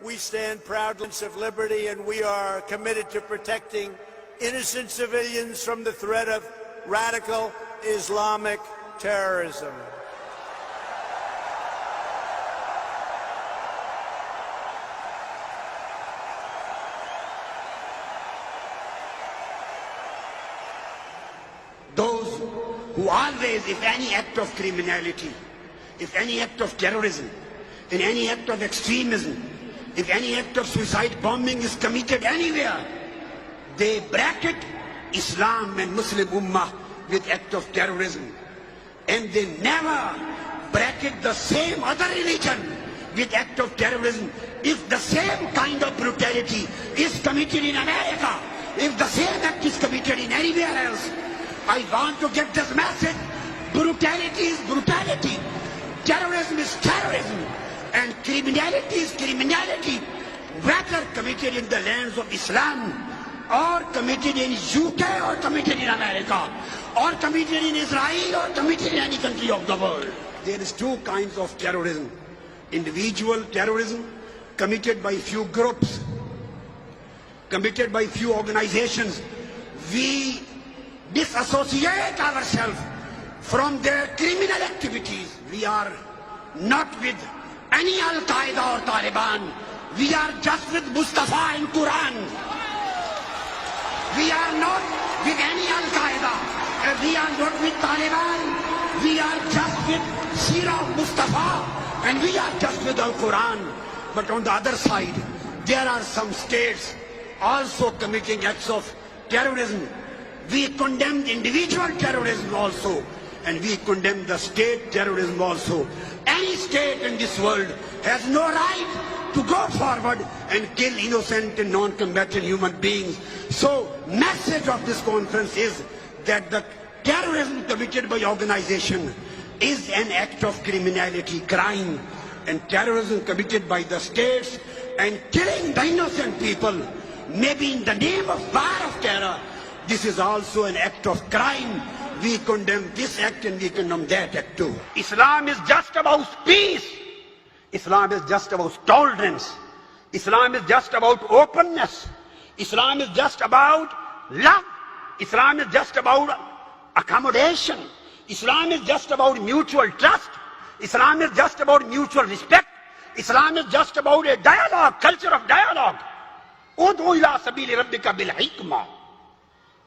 We stand proudly of liberty, and we are committed to protecting innocent civilians from the threat of radical Islamic terrorism. Those who always, if any act of criminality, if any act of terrorism, in any act of extremism, if any act of suicide bombing is committed anywhere, they bracket Islam and Muslim Ummah with act of terrorism. And they never bracket the same other religion with act of terrorism. If the same kind of brutality is committed in America, if the same act is committed in anywhere else, I want to get this message. Brutality is brutality. Terrorism is terrorism. And criminality is criminality. Whether committed in the lands of Islam, or committed in UK, or committed in America, or committed in Israel, or committed in any country of the world. There is two kinds of terrorism. Individual terrorism, committed by few groups, committed by few organizations. We disassociate ourselves from their criminal activities. We are not with any Al-Qaeda or Taliban. We are just with Mustafa and Quran. We are not with any Al-Qaeda. We are not with Taliban. We are just with Sirah Mustafa. And we are just with Al-Quran. But on the other side, there are some states also committing acts of terrorism. We condemn individual terrorism also, and we condemn the state terrorism also. Any state in this world has no right to go forward and kill innocent and non-combatant human beings. So, message of this conference is that the terrorism committed by organization is an act of criminality, crime, and terrorism committed by the states and killing the innocent people, maybe in the name of war of terror. This is also an act of crime. We condemn this act and we condemn that act too. Islam is just about peace. Islam is just about tolerance. Islam is just about openness. Islam is just about love. Islam is just about accommodation. Islam is just about mutual trust. Islam is just about mutual respect. Islam is just about a dialogue, culture of dialogue. Ud'u ila sabili rabbika bil hikmah.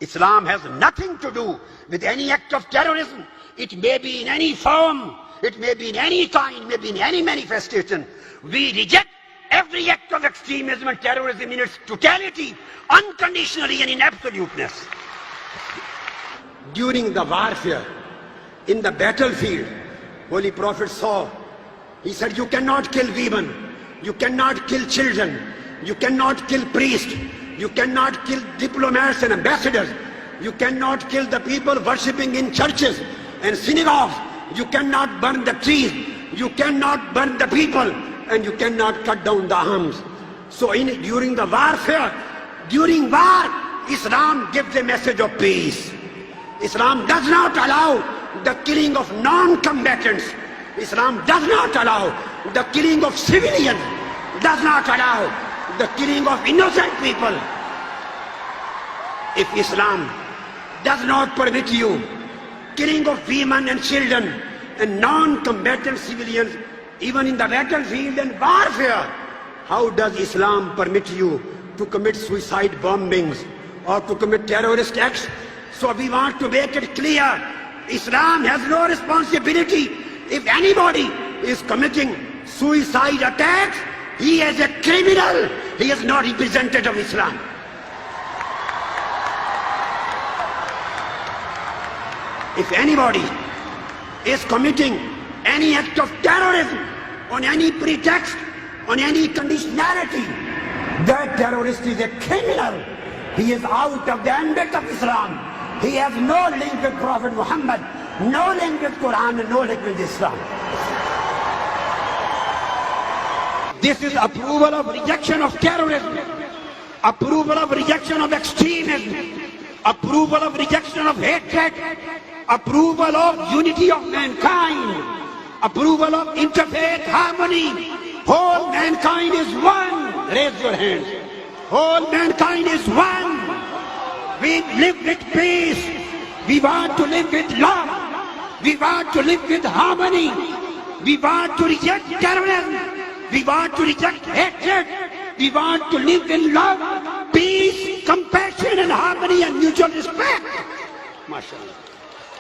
Islam has nothing to do with any act of terrorism. It may be in any form, it may be in any kind, may be in any manifestation. We reject every act of extremism and terrorism in its totality, unconditionally and in absoluteness. During the warfare, in the battlefield, Holy Prophet saw, he said, you cannot kill women, you cannot kill children, you cannot kill priests, you cannot kill diplomats and ambassadors. You cannot kill the people worshipping in churches and synagogues. You cannot burn the trees. You cannot burn the people. And you cannot cut down the arms. So during the warfare, during war, Islam gives a message of peace. Islam does not allow the killing of non-combatants. Islam does not allow the killing of civilians. Does not allow the killing of innocent people. If Islam does not permit you killing of women and children and non-combatant civilians, even in the battlefield and warfare, how does Islam permit you to commit suicide bombings or to commit terrorist acts? So we want to make it clear, Islam has no responsibility. If anybody is committing suicide attacks, he is a criminal. He is not representative of Islam. If anybody is committing any act of terrorism on any pretext, on any conditionality, that terrorist is a criminal. He is out of the ambit of Islam. He has no link with Prophet Muhammad, no link with Quran, and no link with Islam. This is approval of rejection of terrorism, approval of rejection of extremism, approval of rejection of hatred, approval of unity of mankind, approval of interfaith harmony. Whole mankind is one. raise your hands. All mankind is one. We live with peace. We want to live with love. We want to live with harmony. We want to reject terrorism. We want to reject hatred. We want to live in love, peace, compassion and harmony and mutual respect. MashaAllah.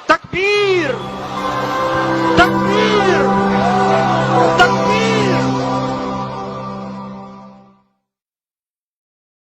Takbir!